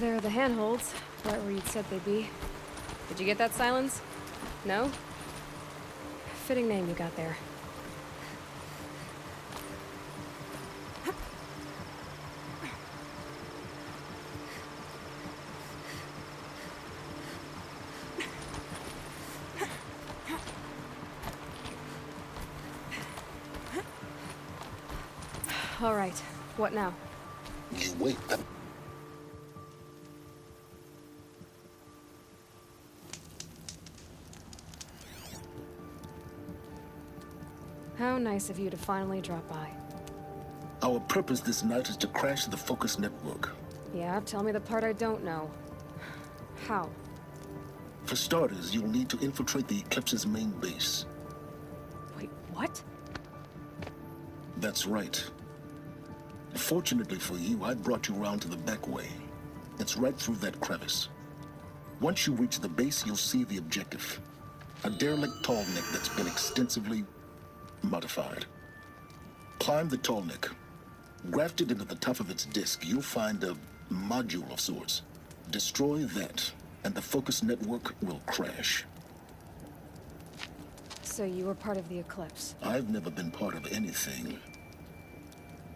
There are the handholds, right where you'd said they'd be. Did you get that, Silence? No? Fitting name you got there. All right, what now? You wait. How nice of you to finally drop by. Our purpose this night is to crash the Focus network. Yeah, tell me the part I don't know. How? For starters, you'll need to infiltrate the Eclipse's main base. Wait, what? That's right. Fortunately for you, I brought you round to the back way. It's right through that crevice. Once you reach the base, you'll see the objective. A derelict tall neck that's been extensively modified. Climb the tall neck. Grafted into the top of its disk, you'll find a module of sorts. Destroy that, and the Focus network will crash. So you were part of the Eclipse? I've never been part of anything.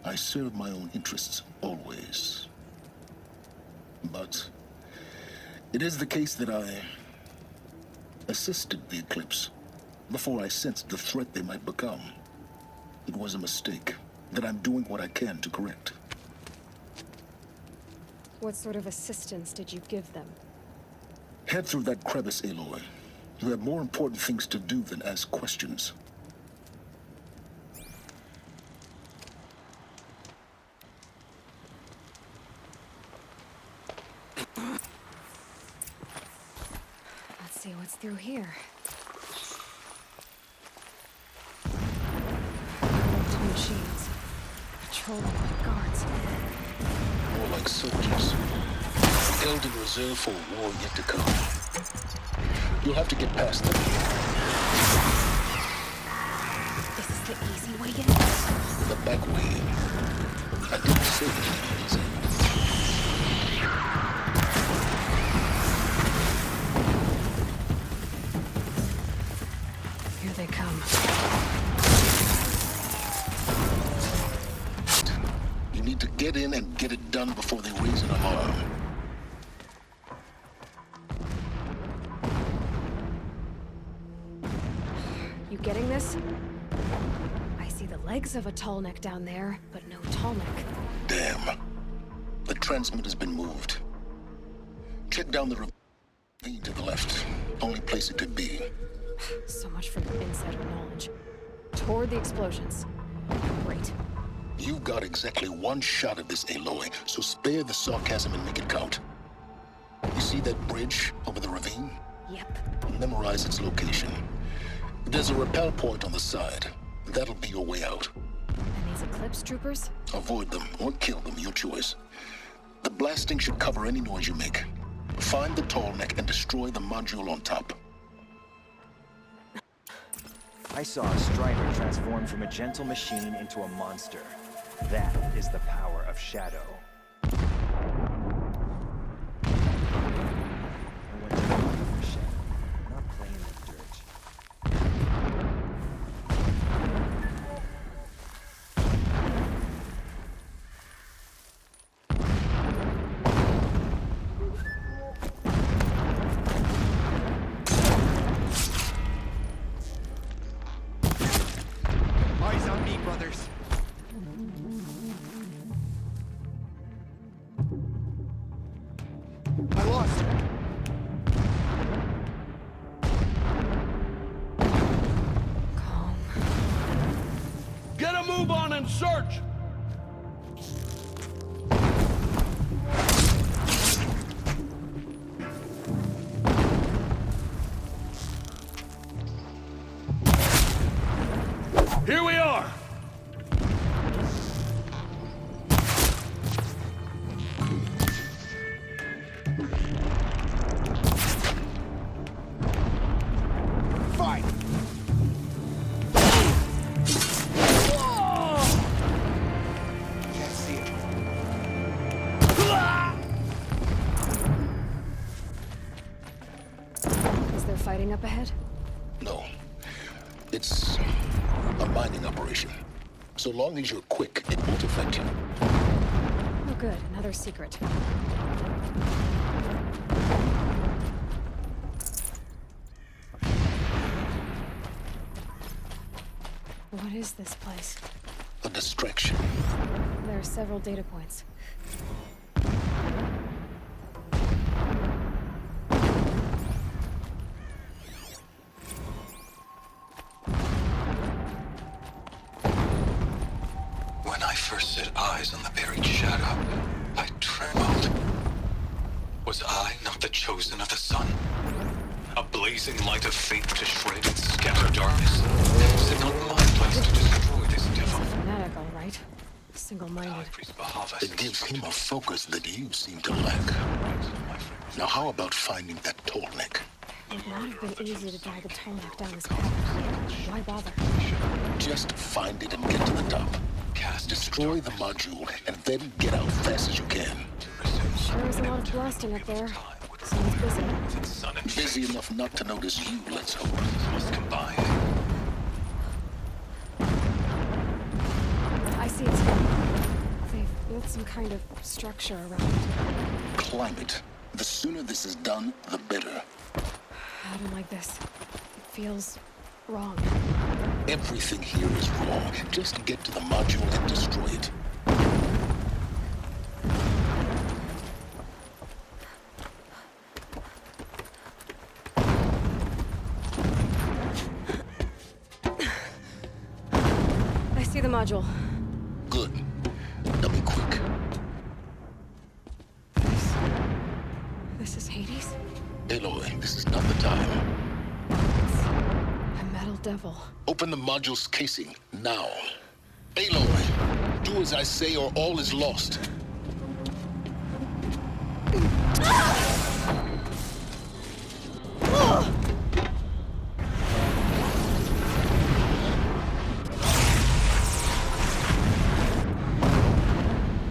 I serve my own interests, always. But it is the case that I assisted the Eclipse before I sensed the threat they might become. It was a mistake that I'm doing what I can to correct. What sort of assistance did you give them? Head through that crevice, Aloy. You have more important things to do than ask questions. Let's see what's through here. Two machines. Patrolling like guards. More like soldiers. Held in reserve for a war yet to come. You'll have to get past them. Is this the easy way in? The back way. I didn't say it was easy. Here they come. You need to get in and get it done before they raise an alarm. You getting this? I see the legs of a tall neck down there, but no tall neck. Damn. The transmitter's been moved. Check down the ravine to the left. Only place it could be. So much for your insider knowledge. Toward the explosions. Great. You've got exactly one shot at this, Aloy, so spare the sarcasm and make it count. You see that bridge over the ravine? Yep. Memorize its location. There's a rappel point on the side. That'll be your way out. And these Eclipse troopers? Avoid them or kill them, your choice. The blasting should cover any noise you make. Find the tall neck and destroy the module on top. I saw a strider transform from a gentle machine into a monster. That is the power of shadow. I went to the bottom for shadow, not playing the dirt. Eyes on me, brothers. I lost her. Calm. Get a move on and search! Here we are! Fight! fighting up ahead? No. It's a mining operation. So long as you're quick, it won't affect you. Oh good, another secret. What is this place? A distraction. There are several data points. When I first set eyes on the buried shadow, I trembled. Was I not the chosen of the sun? A blazing light of fate to shred and scatter darkness? Is it not my place to destroy this devil? Fanatic, all right. Single-minded. It gives him a focus that you seem to lack. Now how about finding that tall neck? It would not have been easy to drag a tall neck down this path. Why bother? Just find it and get to the top. Destroy the module and then get out fast as you can. Sure is a lot of blasting up there. Sounds busy. Busy enough not to notice you, let's hope. Must combine. I see it. They've built some kind of structure around it. Climb it. The sooner this is done, the better. I don't like this. It feels wrong. Everything here is wrong. Just get to the module and destroy it. I see the module. Good. Now be quick. This is Hades? Aloy, this is not the time. A metal devil. Open the module's casing, now. Aloy, do as I say or all is lost.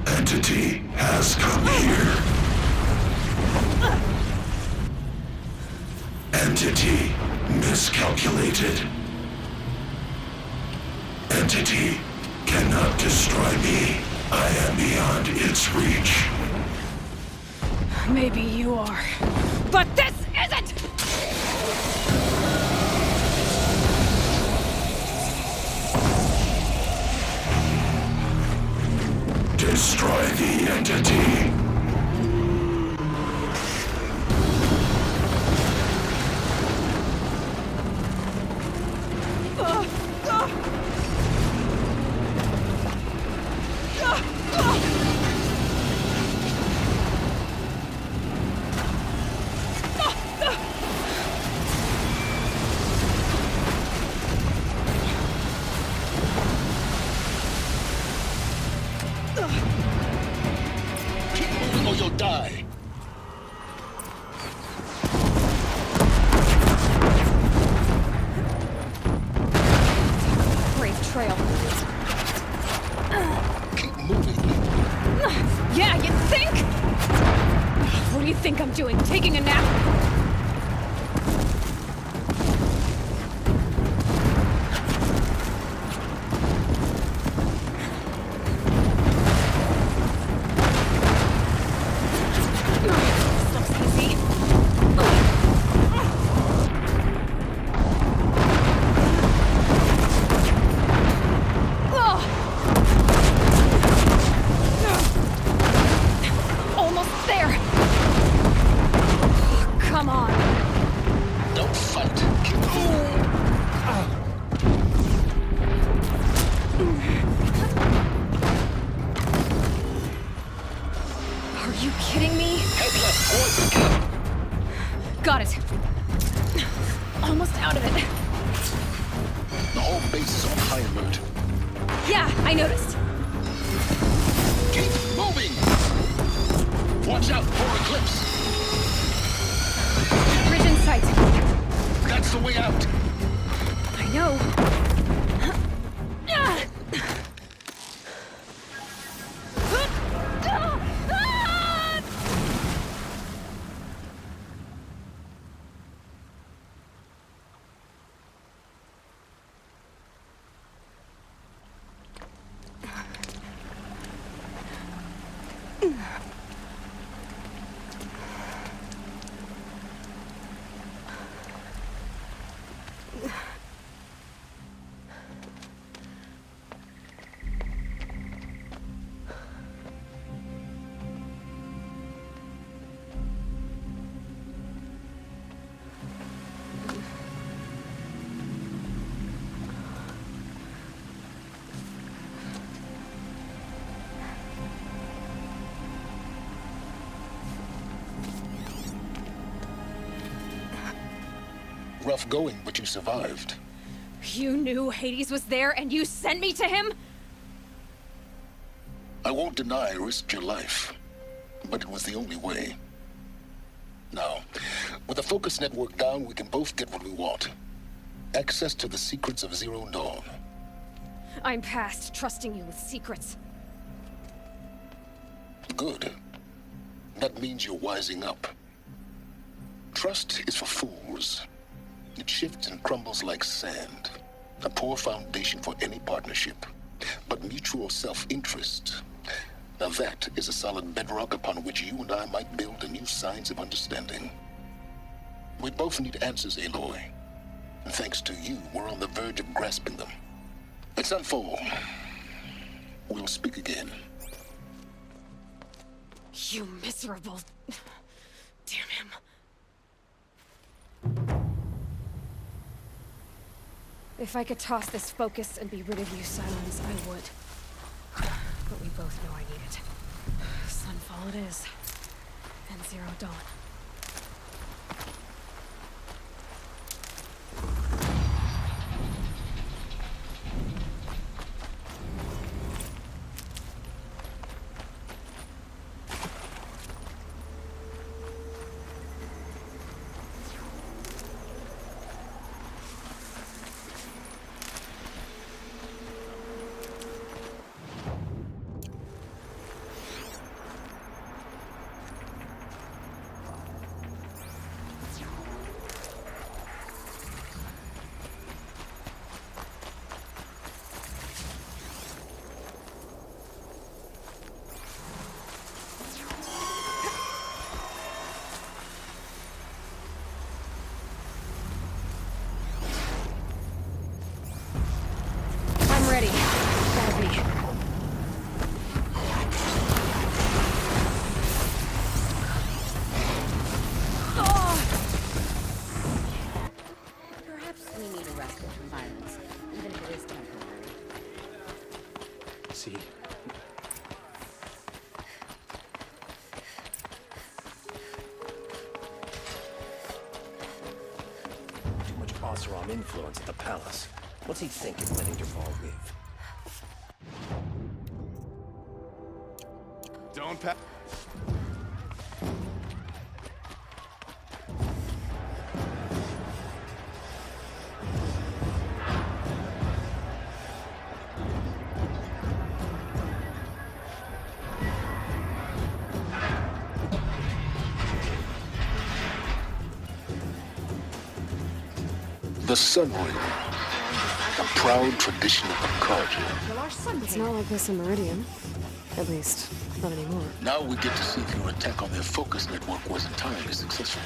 Entity has come here. Entity miscalculated. Entity cannot destroy me. I am beyond its reach. Maybe you are. But this isn't! Destroy the entity. Keep moving or you'll die. Brave trail. Keep moving. Yeah, you think? What do you think I'm doing? Taking a nap? Got it. Almost out of it. The whole base is on high alert. Yeah, I noticed. Keep moving! Watch out for Eclipse! Bridge in sight. That's the way out! I know. rough going, but you survived. You knew Hades was there and you sent me to him? I won't deny I risked your life, but it was the only way. Now, with the focus network down, we can both get what we want. Access to the secrets of Zero Dawn. I'm past trusting you with secrets. Good. That means you're wising up. Trust is for fools. It shifts and crumbles like sand. A poor foundation for any partnership. But mutual self-interest, now that is a solid bedrock upon which you and I might build a new science of understanding. We both need answers, Aloy. And thanks to you, we're on the verge of grasping them. Let's unfold. We'll speak again. You miserable... Damn him. If I could toss this focus and be rid of you, Silence, I would. But we both know I need it. Sunfall it is. And Zero Dawn. Ready. Gotta be. Perhaps we need a respite from violence, even if it is temporary. See? Too much Oseram influence at the palace. What's he thinking letting Dervahl live? Don't pass. The Sun Ring. A proud tradition of the Carja. It's not like this in Meridian. At least, not anymore. Now we get to see if your attack on their focus network was entirely successful.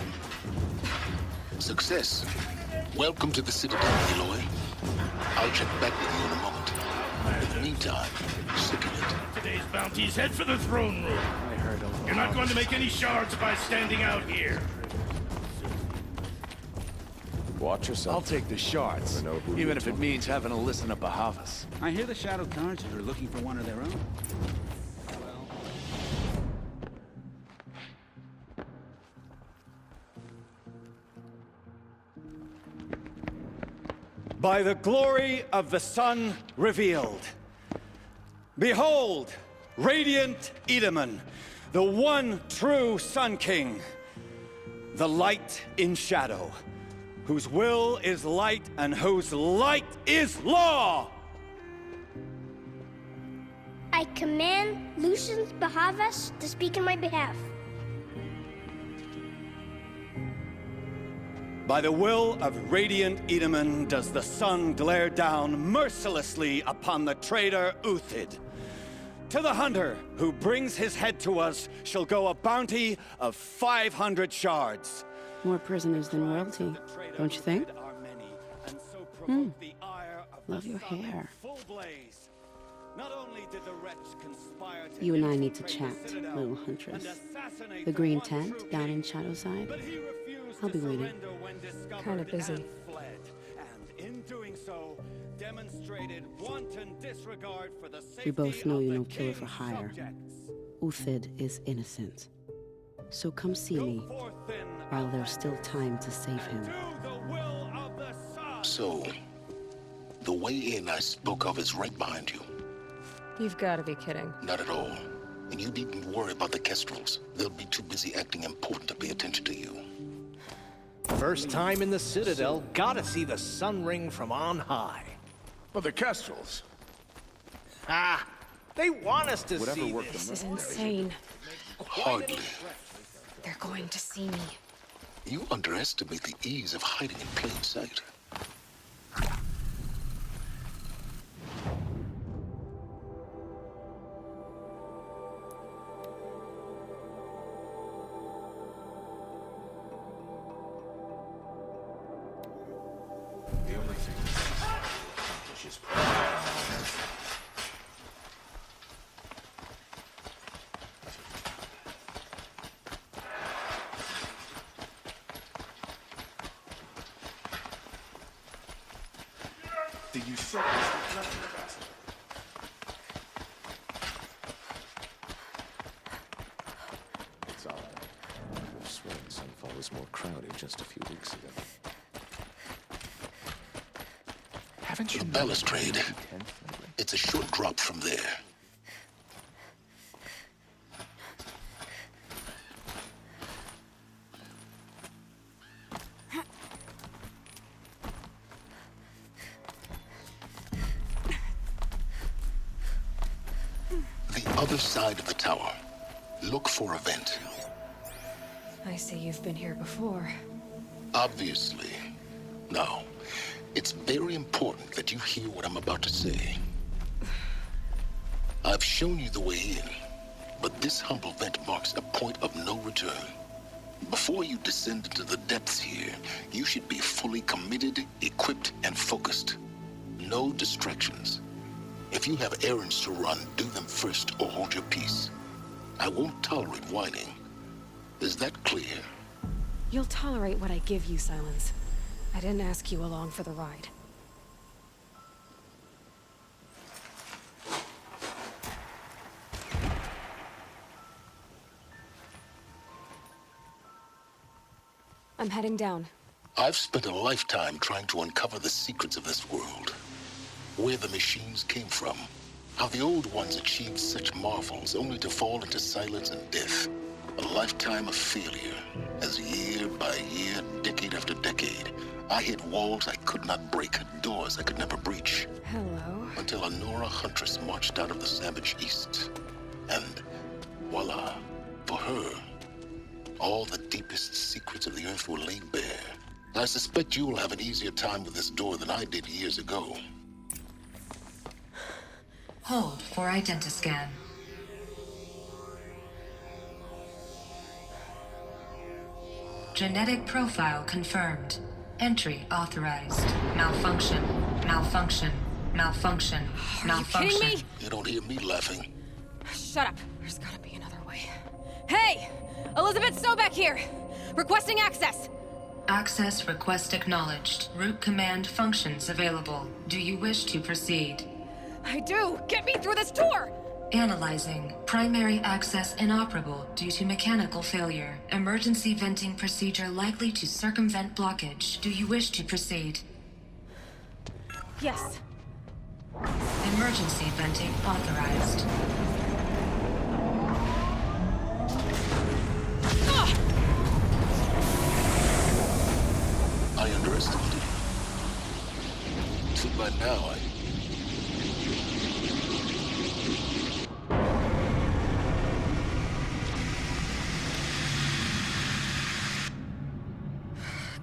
Success. Welcome to the Citadel, Aloy. I'll check back with you in a moment. In the meantime, stick in it. Today's bounties head for the throne room. I heard a You're not going to make any shards by standing out here. Watch yourself. I'll take the shards, Never know who even you're if it talking means having to listen to Bahavas. I hear the Shadow Cards are looking for one of their own. By the glory of the sun revealed. Behold, radiant Edaman, the one true Sun King, the light in shadow, whose will is light and whose light is law! I command Lucius Bahavas to speak in my behalf. By the will of radiant Edaman does the sun glare down mercilessly upon the traitor Uthid. To the hunter who brings his head to us shall go a bounty of 500 shards. More prisoners than royalty, don't you think? Love your hair. You and I need to chat, little huntress. The green tent down in Shadowside. I'll be waiting. Kinda busy. We both know you're no killer for hire. Uthid is innocent. So come see me while there's still time to save him. So, the way in I spoke of is right behind you. You've got to be kidding. Not at all. And you needn't worry about the Kestrels. They'll be too busy acting important to pay attention to you. First time in the Citadel, gotta see the sun ring from on high. But the Kestrels. Ah, they want us to see this. This is insane. Hardly. They're going to see me. You underestimate the ease of hiding in plain sight. Do you think this is It's all right. I swear Sunfall was more crowded just a few weeks ago. Haven't you? The balustrade. It's a short drop from there. Other side of the tower. Look for a vent. I see you've been here before. Obviously. Now, it's very important that you hear what I'm about to say. I've shown you the way in, but this humble vent marks a point of no return. Before you descend into the depths here, you should be fully committed, equipped, and focused. No distractions. If you have errands to run, do them first or hold your peace. I won't tolerate whining. Is that clear? You'll tolerate what I give you, Silence. I didn't ask you along for the ride. I'm heading down. I've spent a lifetime trying to uncover the secrets of this world. Where the machines came from. How the old ones achieved such marvels only to fall into silence and death. A lifetime of failure. As year by year, decade after decade, I hit walls I could not break, doors I could never breach. Hello. Until a Nora huntress marched out of the savage east. And voila, for her, all the deepest secrets of the earth were laid bare. I suspect you'll have an easier time with this door than I did years ago. Hold for identiscan. Genetic profile confirmed. Entry authorized. Malfunction. Malfunction. Malfunction. Malfunction. Are you kidding me? You don't hear me laughing. Shut up. There's gotta be another way. Hey! Elizabeth Stoback here! Requesting access! Access request acknowledged. Root command functions available. Do you wish to proceed? I do! Get me through this door! Analyzing. Primary access inoperable due to mechanical failure. Emergency venting procedure likely to circumvent blockage. Do you wish to proceed? Yes. Emergency venting authorized. I underestimated you. So by now,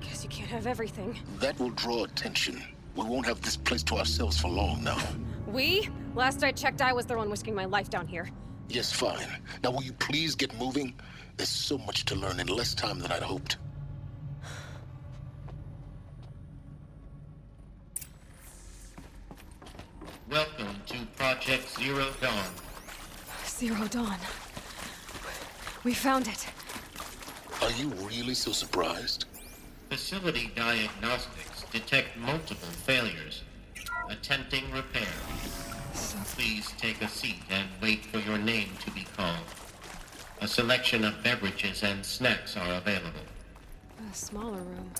Guess you can't have everything. That will draw attention. We won't have this place to ourselves for long now. We? Last I checked, I was the one risking my life down here. Yes, fine. Now will you please get moving? There's so much to learn in less time than I'd hoped. Welcome to Project Zero Dawn. Zero Dawn. We found it. Are you really so surprised? Facility diagnostics detect multiple failures. Attempting repair. Please take a seat and wait for your name to be called. A selection of beverages and snacks are available. A smaller room.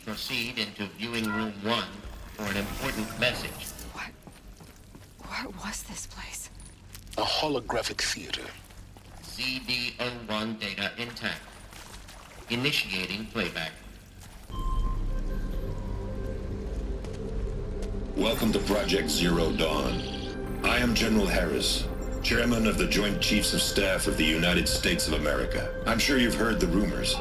proceed into viewing room 1 for an important message. What was this place? A holographic theater. CD01 data intact. Initiating playback. Welcome to Project Zero Dawn. I am General Harris, Chairman of the Joint Chiefs of Staff of the United States of America. I'm sure you've heard the rumors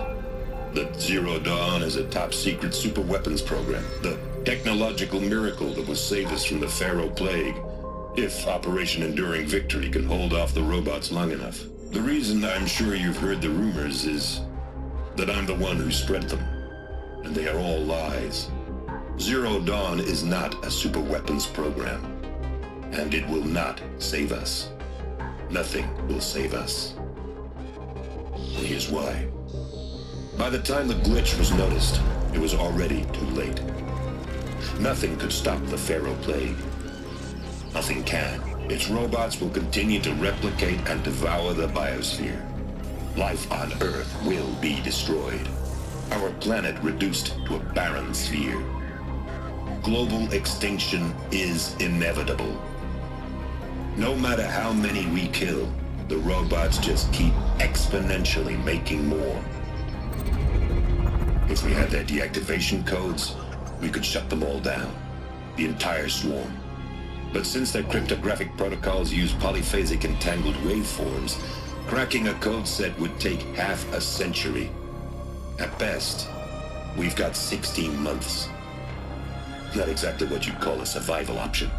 that Zero Dawn is a top-secret superweapons program, the technological miracle that will save us from the Pharaoh Plague, if Operation Enduring Victory can hold off the robots long enough. The reason I'm sure you've heard the rumors is that I'm the one who spread them, and they are all lies. Zero Dawn is not a superweapons program, and it will not save us. Nothing will save us. And here's why. By the time the glitch was noticed, it was already too late. Nothing could stop the Pharaoh Plague. Nothing can. Its robots will continue to replicate and devour the biosphere. Life on Earth will be destroyed. Our planet reduced to a barren sphere. Global extinction is inevitable. No matter how many we kill, the robots just keep exponentially making more. If we had their deactivation codes, we could shut them all down. The entire swarm. But since their cryptographic protocols use polyphasic entangled waveforms, cracking a code set would take half a century. At best, we've got 16 months. Not exactly what you'd call a survival option.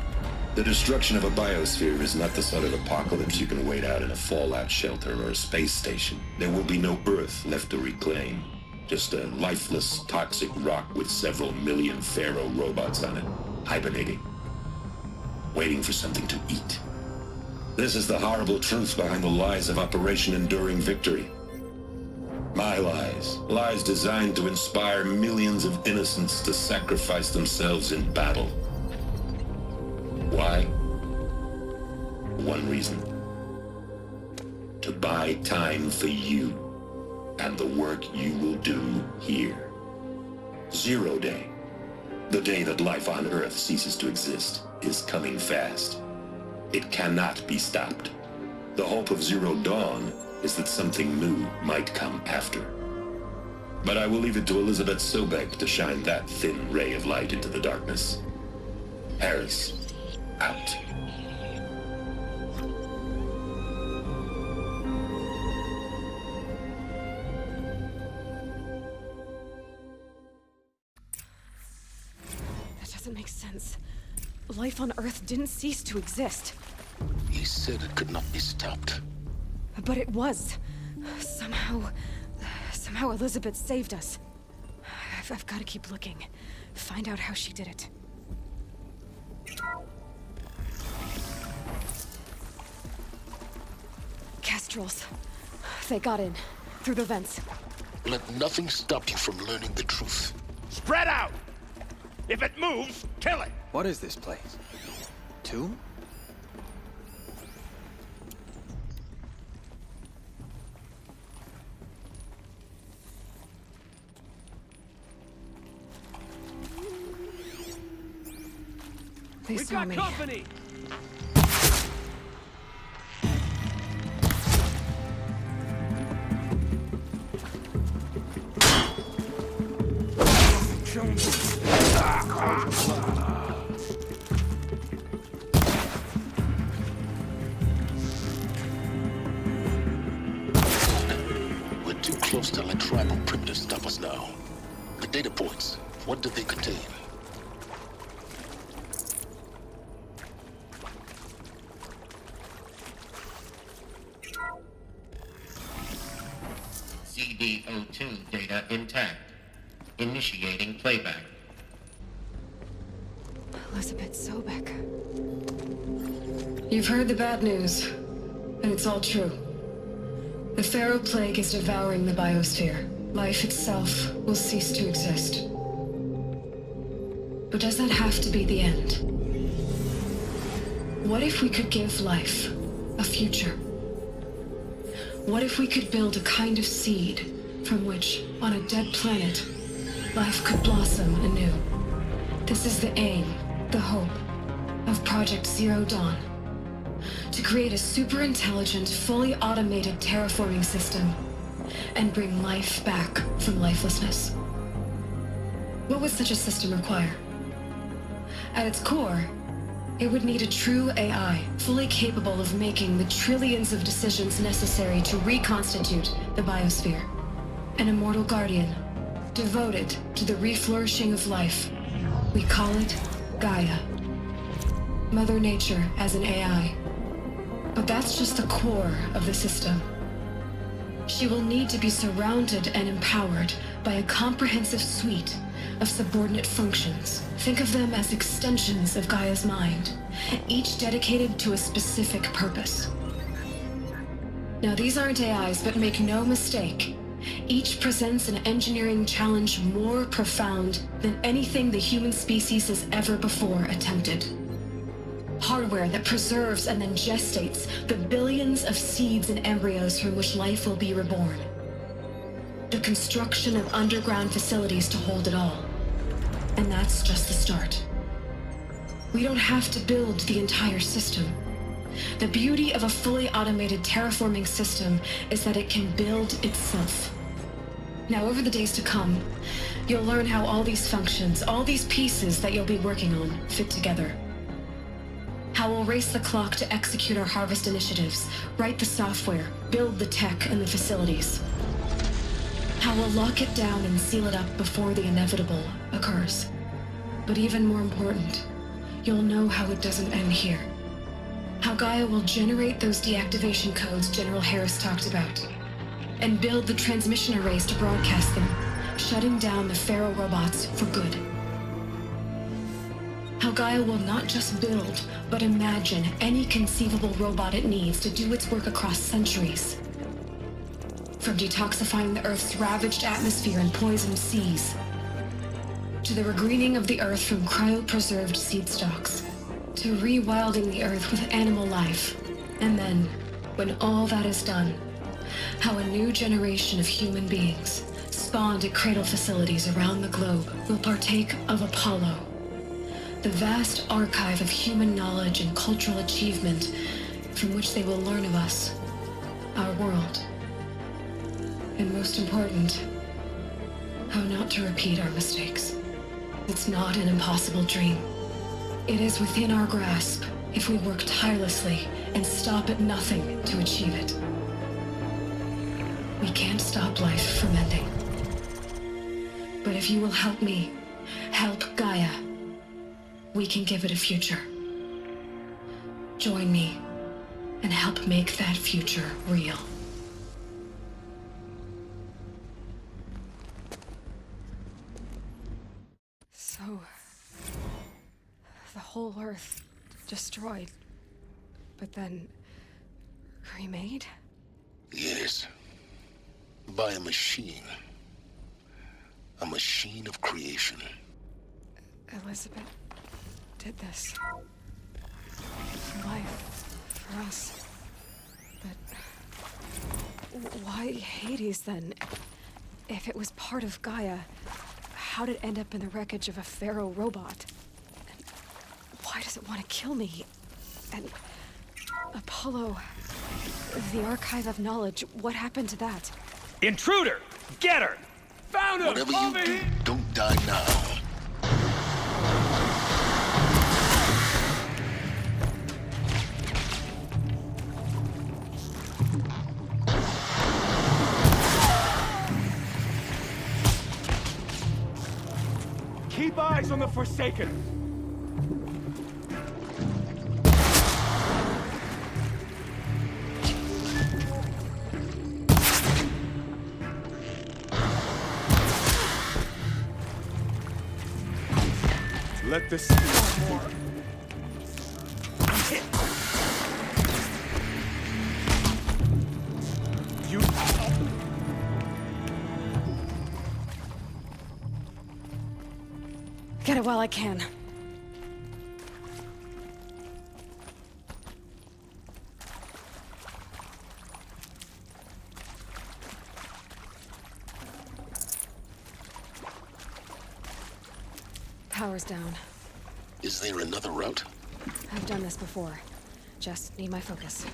The destruction of a biosphere is not the sort of apocalypse you can wait out in a fallout shelter or a space station. There will be no Earth left to reclaim. Just a lifeless, toxic rock with several million Pharaoh robots on it, hibernating, waiting for something to eat. This is the horrible truth behind the lies of Operation Enduring Victory. My lies. Lies designed to inspire millions of innocents to sacrifice themselves in battle. Why? One reason. To buy time for you and the work you will do here. Zero Day. The day that life on Earth ceases to exist is coming fast. It cannot be stopped. The hope of Zero Dawn is that something new might come after. But I will leave it to Elizabeth Sobek to shine that thin ray of light into the darkness. Harris, out. That doesn't make sense. Life on Earth didn't cease to exist. He said it could not be stopped. But it was. Somehow Elizabeth saved us. I've got to keep looking. Find out how she did it. Kestrels. They got in. Through the vents. Let nothing stop you from learning the truth. Spread out! If it moves, kill it! What is this place? Tomb? They saw me. Company! We're too close to let tribal primitives stop us now. The data points, what do they contain? CD02 data intact. Initiating playback. Elizabeth Sobek. You've heard the bad news, and it's all true. The Pharaoh Plague is devouring the biosphere. Life itself will cease to exist. But does that have to be the end? What if we could give life a future? What if we could build a kind of seed from which, on a dead planet, life could blossom anew. This is the aim, the hope, of Project Zero Dawn. To create a super-intelligent, fully automated terraforming system and bring life back from lifelessness. What would such a system require? At its core, it would need a true AI, fully capable of making the trillions of decisions necessary to reconstitute the biosphere. An immortal guardian, devoted to the reflourishing of life. We call it Gaia. Mother Nature as an AI. But that's just the core of the system. She will need to be surrounded and empowered by a comprehensive suite of subordinate functions. Think of them as extensions of Gaia's mind, each dedicated to a specific purpose. Now, these aren't AIs, but make no mistake, each presents an engineering challenge more profound than anything the human species has ever before attempted. Hardware that preserves and then gestates the billions of seeds and embryos from which life will be reborn. The construction of underground facilities to hold it all. And that's just the start. We don't have to build the entire system. The beauty of a fully automated terraforming system is that it can build itself. Now, over the days to come, you'll learn how all these functions, all these pieces that you'll be working on, fit together. How we'll race the clock to execute our harvest initiatives, write the software, build the tech and the facilities. How we'll lock it down and seal it up before the inevitable occurs. But even more important, you'll know how it doesn't end here. How Gaia will generate those deactivation codes General Harris talked about, and build the transmission arrays to broadcast them, shutting down the Pharaoh robots for good. How Gaia will not just build, but imagine any conceivable robot it needs to do its work across centuries. From detoxifying the Earth's ravaged atmosphere and poisoned seas, to the regreening of the Earth from cryopreserved seed stalks, to rewilding the Earth with animal life. And then, when all that is done, how a new generation of human beings, spawned at cradle facilities around the globe, will partake of Apollo, the vast archive of human knowledge and cultural achievement from which they will learn of us, our world. And most important, how not to repeat our mistakes. It's not an impossible dream. It is within our grasp if we work tirelessly and stop at nothing to achieve it. We can't stop life from ending. But if you will help me, help Gaia, we can give it a future. Join me and help make that future real. So, the whole Earth destroyed, but then remade? Yes. By a machine. A machine of creation. Elizabeth did this. For life. For us. But why Hades then? If it was part of Gaia, how did it end up in the wreckage of a Pharaoh robot? And why does it want to kill me? And Apollo, the archive of knowledge, what happened to that? Intruder! Get her! Found him! Whatever you do, don't die now. Keep eyes on the Forsaken! Let this more. You. Get it while I can. power's down. Is there another route? I've done this before. Just need my focus.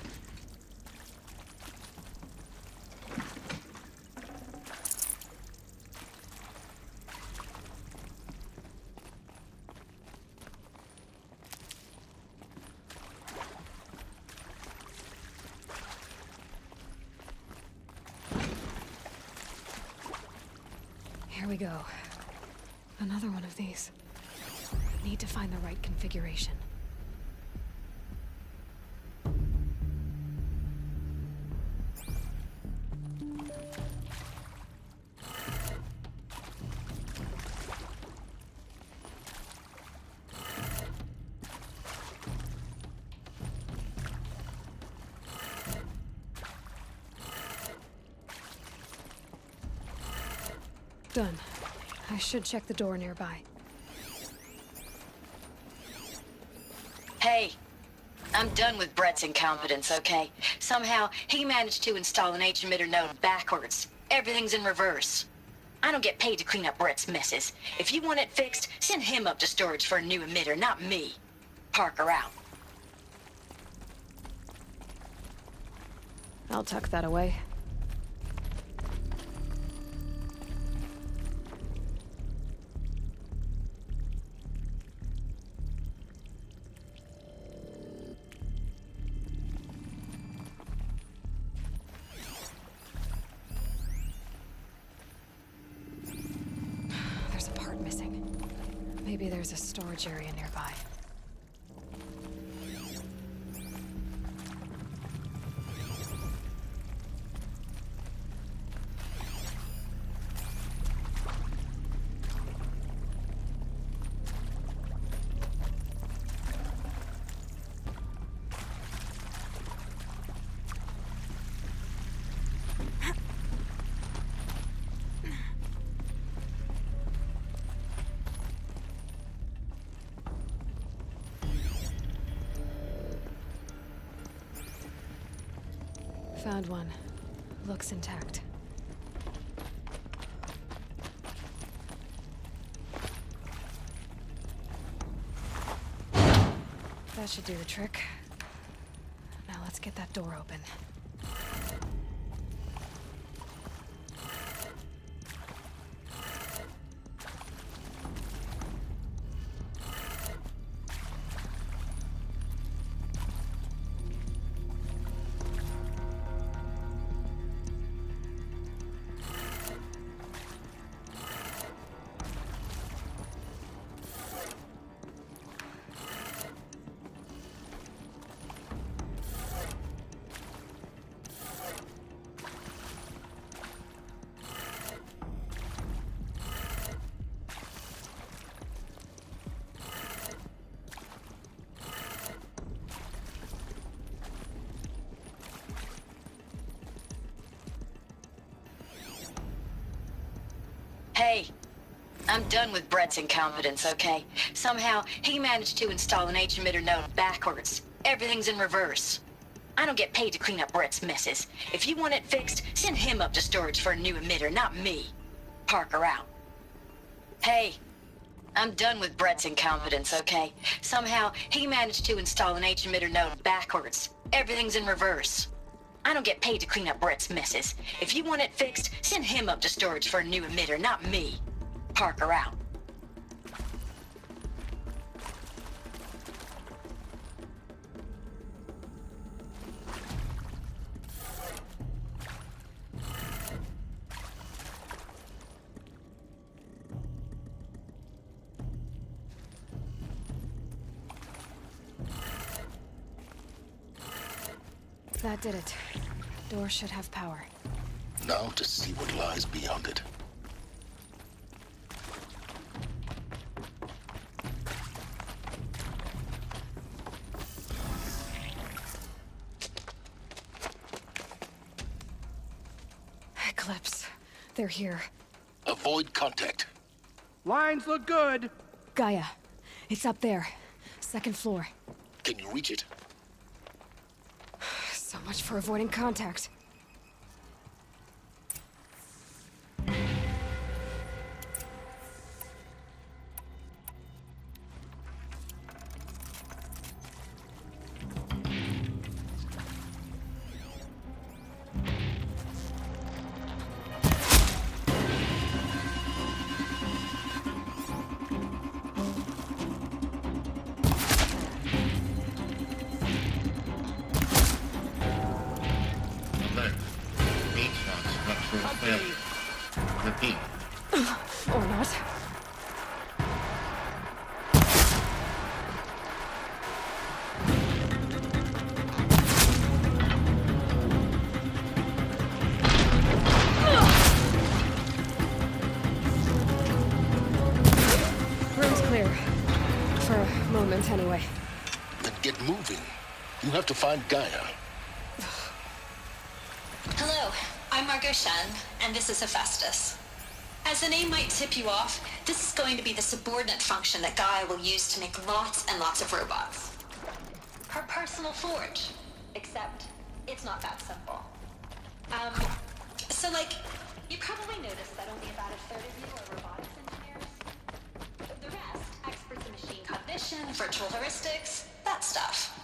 Here we go. Another one of these. Need to find the right configuration. Done. I should check the door nearby. Hey, I'm done with Brett's incompetence, okay? Somehow, he managed to install an H-emitter node backwards. Everything's in reverse. I don't get paid to clean up Brett's messes. If you want it fixed, send him up to storage for a new emitter, not me. Parker out. I'll tuck that away. There's a part missing. Maybe there's a storage area nearby. Found one. Looks intact. That should do the trick. Now let's get that door open. Hey, I'm done with Brett's incompetence, okay? Somehow, he managed to install an H-emitter node backwards. Everything's in reverse. I don't get paid to clean up Brett's messes. If you want it fixed, send him up to storage for a new emitter, not me. Parker out. Hey, I'm done with Brett's incompetence, okay? Somehow, he managed to install an H-emitter node backwards. Everything's in reverse. I don't get paid to clean up Brett's messes. If you want it fixed, send him up to storage for a new emitter, not me. Parker out. That did it. Door should have power. Now to see what lies beyond it. Eclipse. They're here. Avoid contact. Lines look good. Gaia. It's up there. Second floor. Can you reach it? So much for avoiding contact. anyway. Then get moving. You have to find Gaia. Hello, I'm Margot Shen, and this is Hephaestus. As the name might tip you off, this is going to be the subordinate function that Gaia will use to make lots and lots of robots. Her personal forge. Except, it's not that simple. So you probably noticed that only about a third of you are robotics engineers. The rest, experts in machine cognition, virtual heuristics, that stuff.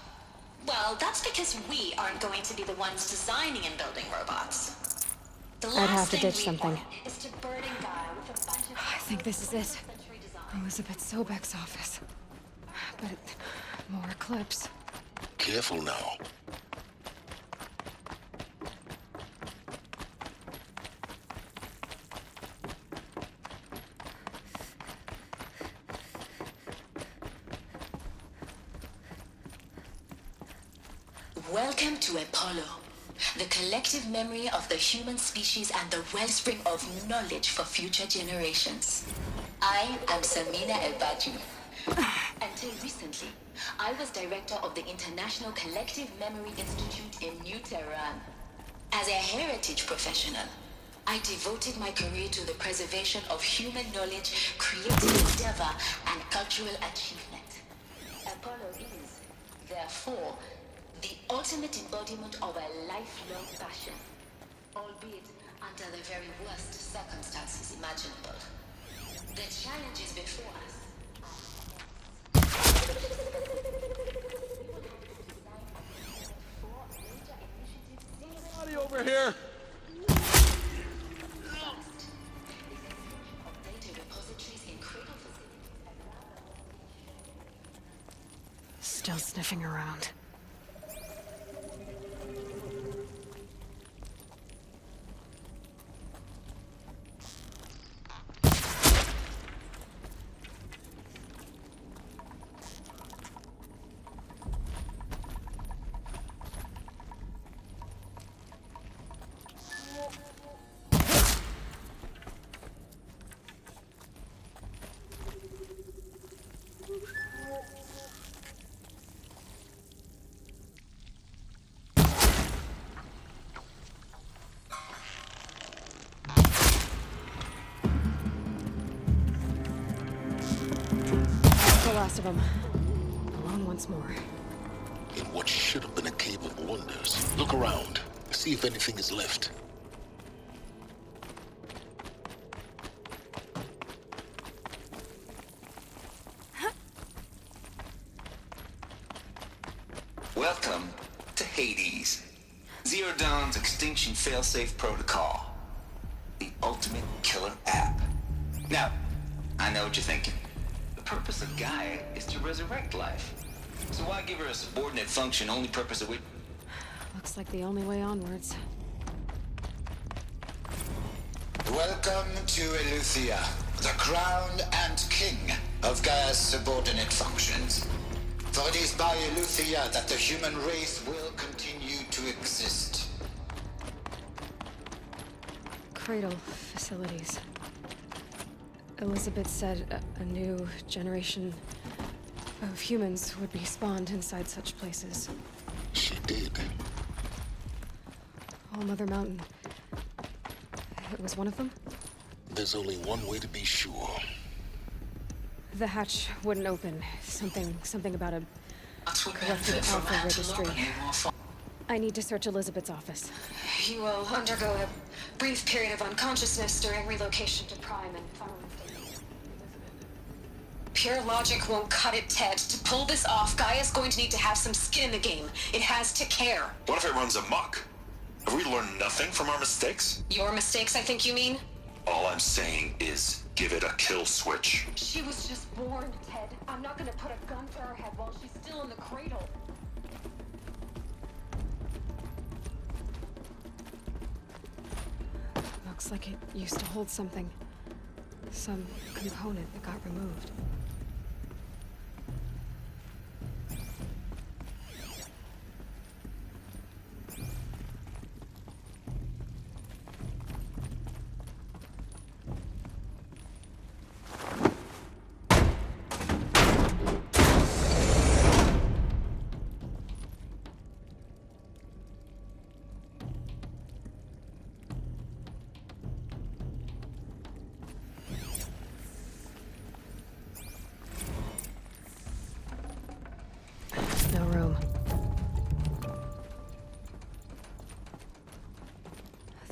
Well, that's because we aren't going to be the ones designing and building robots. I'd have to ditch something. Is to burden Gaia with a bunch of I think this is it. Elizabeth Sobek's office. But more clips. Careful now. Welcome to Apollo, the collective memory of the human species and the wellspring of knowledge for future generations. I am Samina El-Badji. Until recently, I was director of the International Collective Memory Institute in New Tehran. As a heritage professional, I devoted my career to the preservation of human knowledge, creative endeavor, and cultural achievement. Apollo is, therefore, the ultimate embodiment of a lifelong passion, albeit under the very worst circumstances imaginable. The challenges before us. Somebody over here! Still sniffing around. Last of them. Alone once more. In what should have been a cave of wonders. Look around. See if anything is left. Welcome to Hades. Zero Dawn's extinction failsafe protocol. The ultimate killer app. Now, I know what you're thinking. The purpose of Gaia is to resurrect life. So why give her a subordinate function, only purpose of which... Looks like the only way onwards. Welcome to Eleuthia, the crown and king of Gaia's subordinate functions. For it is by Eleuthia that the human race will continue to exist. Cradle facilities. Elizabeth said a new generation of humans would be spawned inside such places. She did. All Mother Mountain. It was one of them? There's only one way to be sure. The hatch wouldn't open. Something about a corrupted alpha registry. I need to search Elizabeth's office. You will undergo a brief period of unconsciousness during relocation to Prime and Farmland. Pure logic won't cut it, Ted. To pull this off, Gaia's going to need to have some skin in the game. It has to care. What if it runs amok? Have we learned nothing from our mistakes? Your mistakes, I think you mean? All I'm saying is give it a kill switch. She was just born, Ted. I'm not gonna put a gun to her head while she's still in the cradle. Looks like it used to hold something. Some component that got removed.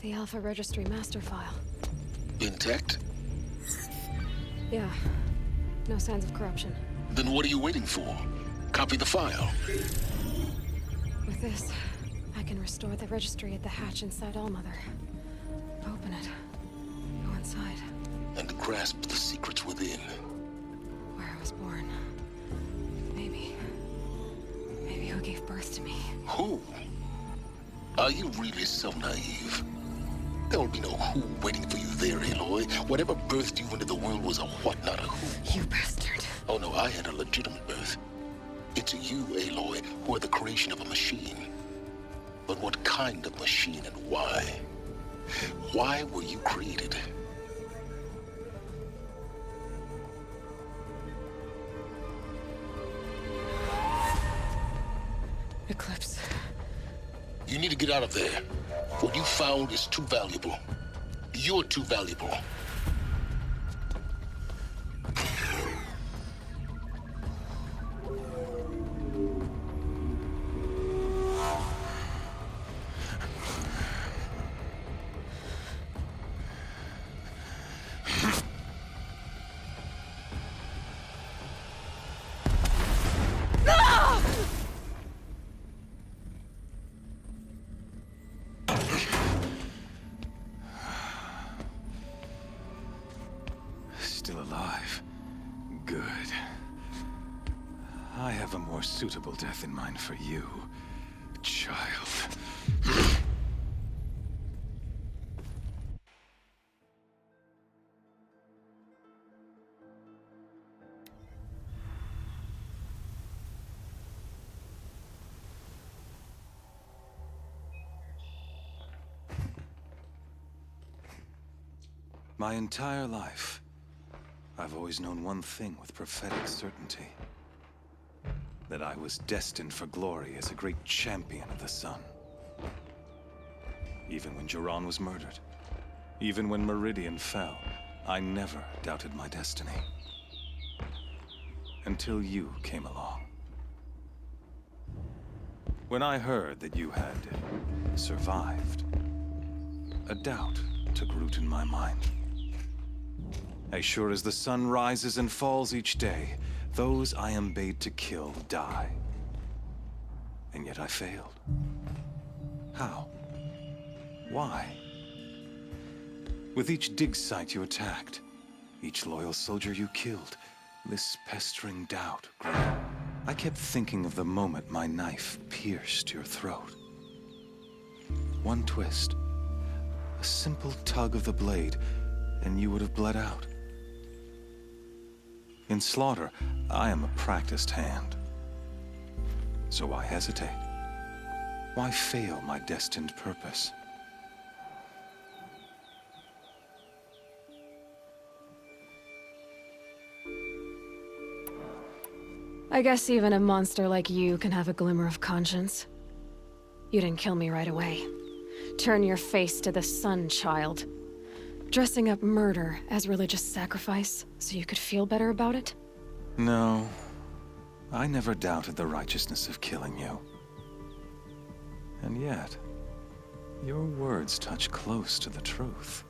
The Alpha Registry master file. Intact? Yeah. No signs of corruption. Then what are you waiting for? Copy the file. With this, I can restore the registry at the hatch inside Allmother. Open it. Go inside. And grasp the secrets within. Where I was born. Maybe who gave birth to me. Who? Are you really so naive? There will be no who waiting for you there, Aloy. Whatever birthed you into the world was a what, not a who. You bastard. Oh no, I had a legitimate birth. It's you, Aloy, who are the creation of a machine. But what kind of machine and why? Why were you created? Eclipse. You need to get out of there. What you found is too valuable. You're too valuable. Still alive. Good. I have a more suitable death in mind for you, child. My entire life, I've always known one thing with prophetic certainty. That I was destined for glory as a great champion of the sun. Even when Duran was murdered, even when Meridian fell, I never doubted my destiny. Until you came along. When I heard that you had survived, a doubt took root in my mind. As sure as the sun rises and falls each day, those I am bade to kill die. And yet I failed. How? Why? With each dig site you attacked, each loyal soldier you killed, this pestering doubt grew. I kept thinking of the moment my knife pierced your throat. One twist, a simple tug of the blade, and you would have bled out. In slaughter, I am a practiced hand. So why hesitate? Why fail my destined purpose? I guess even a monster like you can have a glimmer of conscience. You didn't kill me right away. Turn your face to the sun, child. Dressing up murder as religious sacrifice so you could feel better about it? No. I never doubted the righteousness of killing you. And yet, your words touch close to the truth.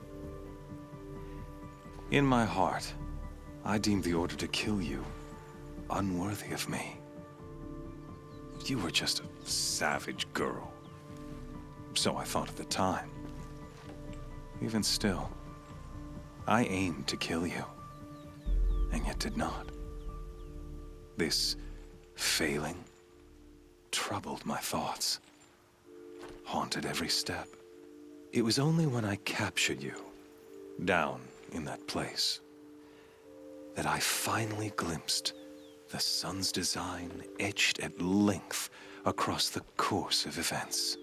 In my heart, I deemed the order to kill you unworthy of me. You were just a savage girl. So I thought at the time. Even still, I aimed to kill you, and yet did not. This failing troubled my thoughts, haunted every step. It was only when I captured you, down in that place, that I finally glimpsed the sun's design etched at length across the course of events.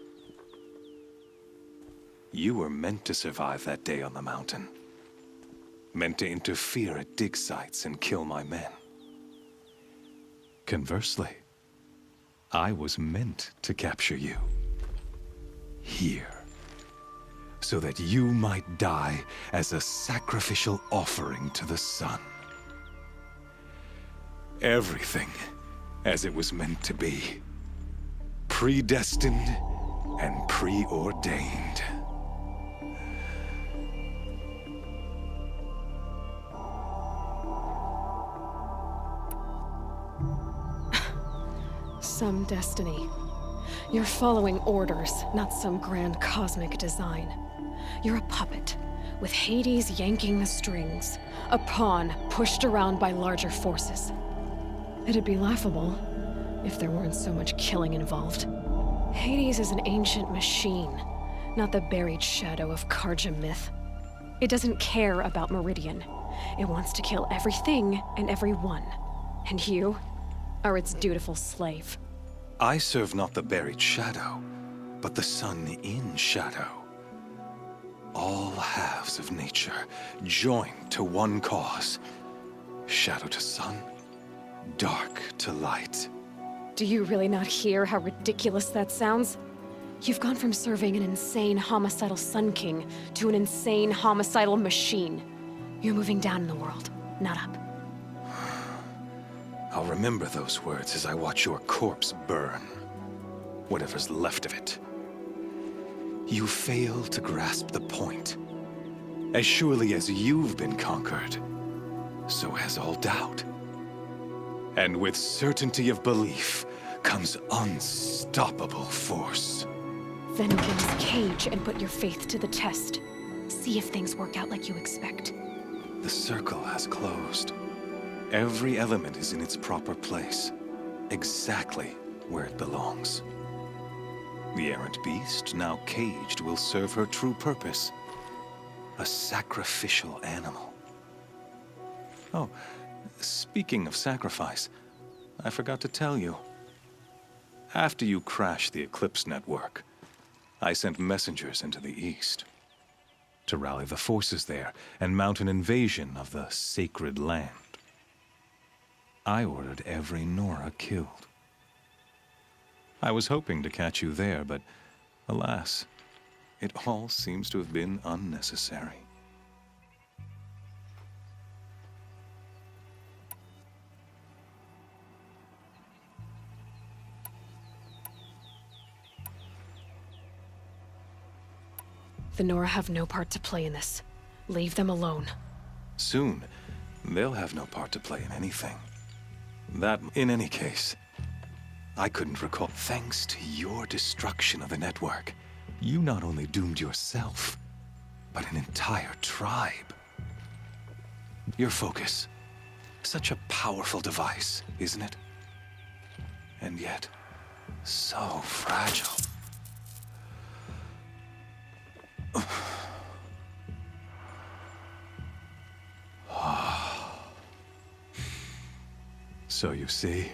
You were meant to survive that day on the mountain. Meant to interfere at dig sites and kill my men. Conversely, I was meant to capture you. Here. So that you might die as a sacrificial offering to the sun. Everything as it was meant to be. Predestined and preordained. some destiny. You're following orders, not some grand cosmic design. You're a puppet, with Hades yanking the strings. A pawn pushed around by larger forces. It'd be laughable if there weren't so much killing involved. Hades is an ancient machine, not the buried shadow of Karja myth. It doesn't care about Meridian. It wants to kill everything and everyone. And you are its dutiful slave. I serve not the buried shadow, but the sun in shadow. All halves of nature joined to one cause. Shadow to sun, dark to light. Do you really not hear how ridiculous that sounds? You've gone from serving an insane homicidal Sun King to an insane homicidal machine. You're moving down in the world, not up. I'll remember those words as I watch your corpse burn. Whatever's left of it. You fail to grasp the point. As surely as you've been conquered, so has all doubt. And with certainty of belief comes unstoppable force. Then get his cage and put your faith to the test. See if things work out like you expect. The circle has closed. Every element is in its proper place, exactly where it belongs. The errant beast, now caged, will serve her true purpose. A sacrificial animal. Oh, speaking of sacrifice, I forgot to tell you. After you crashed the Eclipse network, I sent messengers into the east to rally the forces there and mount an invasion of the sacred land. I ordered every Nora killed. I was hoping to catch you there, but alas, it all seems to have been unnecessary. The Nora have no part to play in this. Leave them alone. Soon, they'll have no part to play in anything. That, in any case, I couldn't recall. Thanks to your destruction of the network, you not only doomed yourself, but an entire tribe. Your focus, such a powerful device, isn't it? And yet, so fragile. So you see,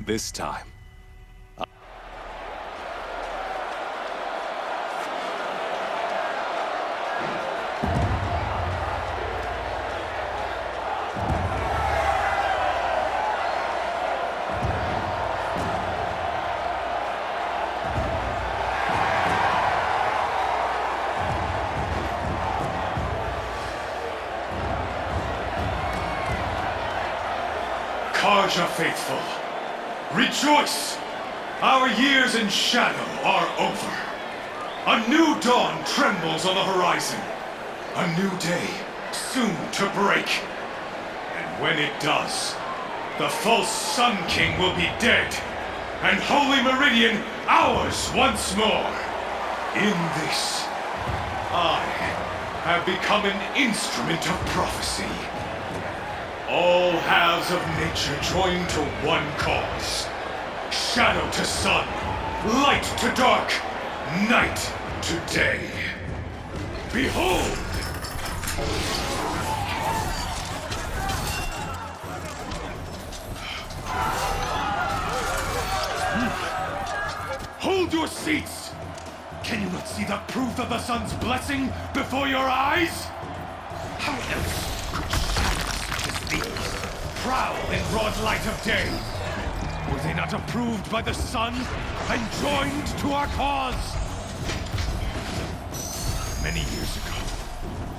this time, Karja faithful, rejoice! Our years in shadow are over. A new dawn trembles on the horizon. A new day soon to break. And when it does, the false Sun King will be dead, and Holy Meridian ours once more. In this, I have become an instrument of prophecy. All halves of nature joined to one cause. Shadow to sun, light to dark, night to day. Behold! Hold your seats! Can you not see the proof of the sun's blessing before your eyes? How else could shadows as these prowl in broad light of day? Were they not approved by the sun and joined to our cause? Many years ago,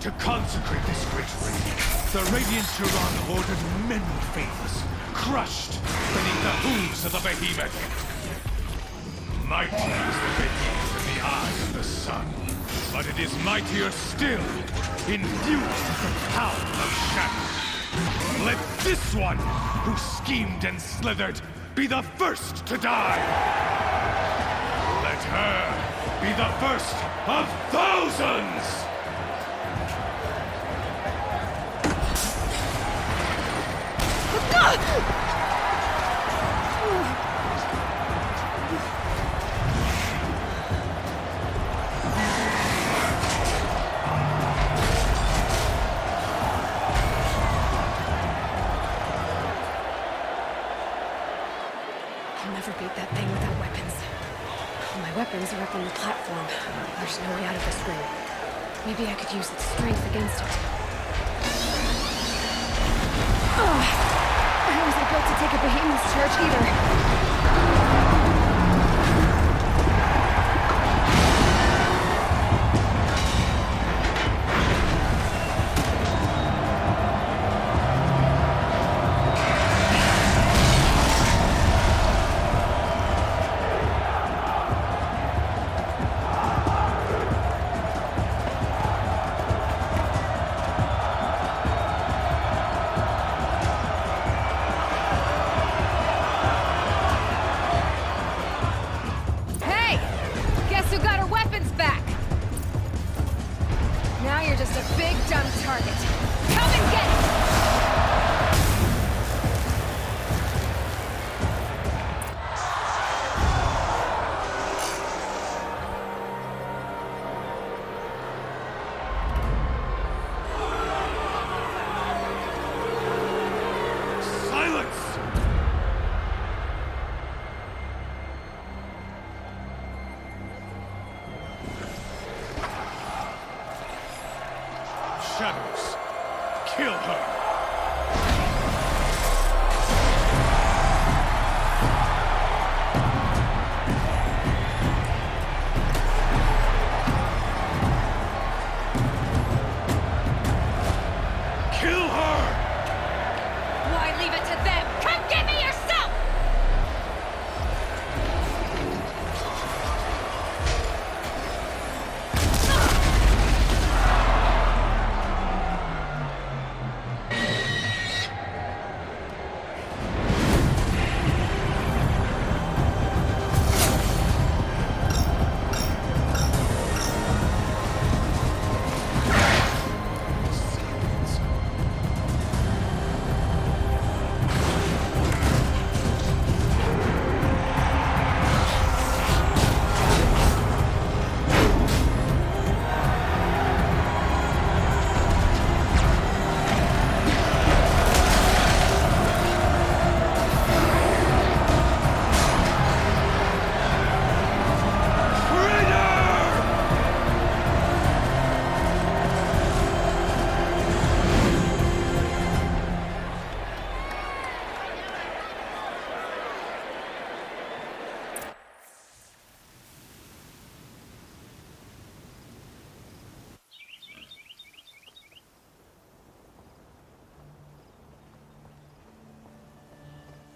to consecrate this great ring, the Radiant Turan ordered many faithless, crushed beneath the hooves of the behemoth. Mighty is the behemoth in the eye of the sun, but it is mightier still, infused with the power of shadow. Let this one, who schemed and slithered, be the first to die! Let her be the first of thousands! I'll never beat that thing without weapons. My weapons are up on the platform. There's no way out of this room. Maybe I could use its strength against it. I wasn't built to take a behemoth's charge either. Shadows, kill her!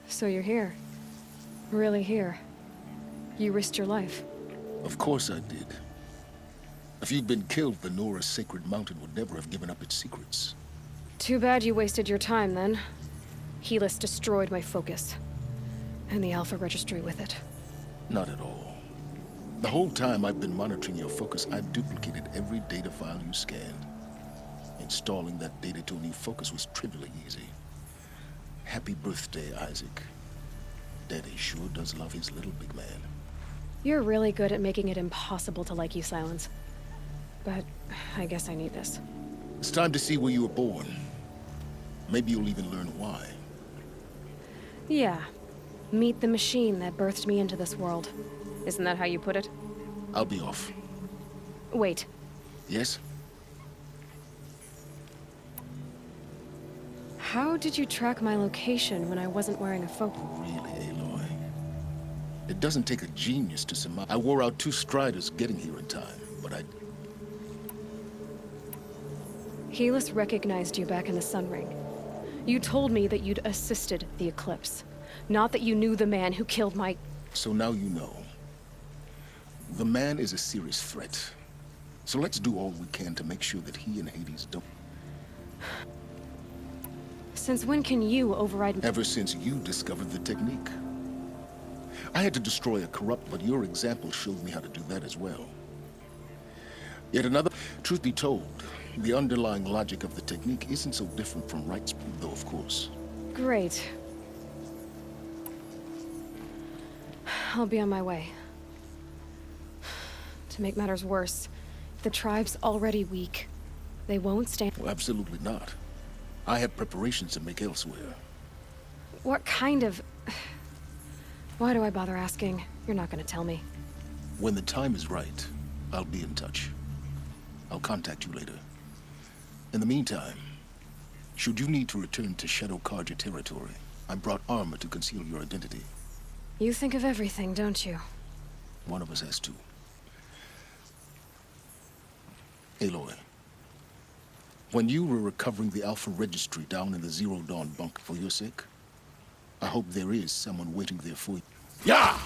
So you're here. Really here. You risked your life. Of course I did. If you'd been killed, the Nora's sacred mountain would never have given up its secrets. Too bad you wasted your time, then. Helis destroyed my focus. And the Alpha Registry with it. Not at all. The whole time I've been monitoring your focus, I've duplicated every data file you scanned. Installing that data to a new focus was trivially easy. Happy birthday, Isaac. Daddy sure does love his little big man. You're really good at making it impossible to like you, Silence. But I guess I need this. It's time to see where you were born. Maybe you'll even learn why. Yeah. Meet the machine that birthed me into this world. Isn't that how you put it? I'll be off. Wait. Yes? How did you track my location when I wasn't wearing a focus? Really, Aloy? It doesn't take a genius to surmise. I wore out 2 striders getting here in time, but I... Helis recognized you back in the Sun Ring. You told me that you'd assisted the Eclipse. Not that you knew the man who killed my... So now you know. The man is a serious threat. So let's do all we can to make sure that he and Hades don't... Since when can you override... Ever since you discovered the technique. I had to destroy a corrupt, but your example showed me how to do that as well. Yet another... Truth be told, the underlying logic of the technique isn't so different from Wright's, though, of course. Great. I'll be on my way. To make matters worse, the tribe's already weak. They won't stand... Well, absolutely not. I have preparations to make elsewhere. What kind of... Why do I bother asking? You're not gonna tell me. When the time is right, I'll be in touch. I'll contact you later. In the meantime, should you need to return to Shadow Karja territory, I brought armor to conceal your identity. You think of everything, don't you? One of us has to. Aloy, when you were recovering the Alpha Registry down in the Zero Dawn bunker for your sake, I hope there is someone waiting there for you. Yeah!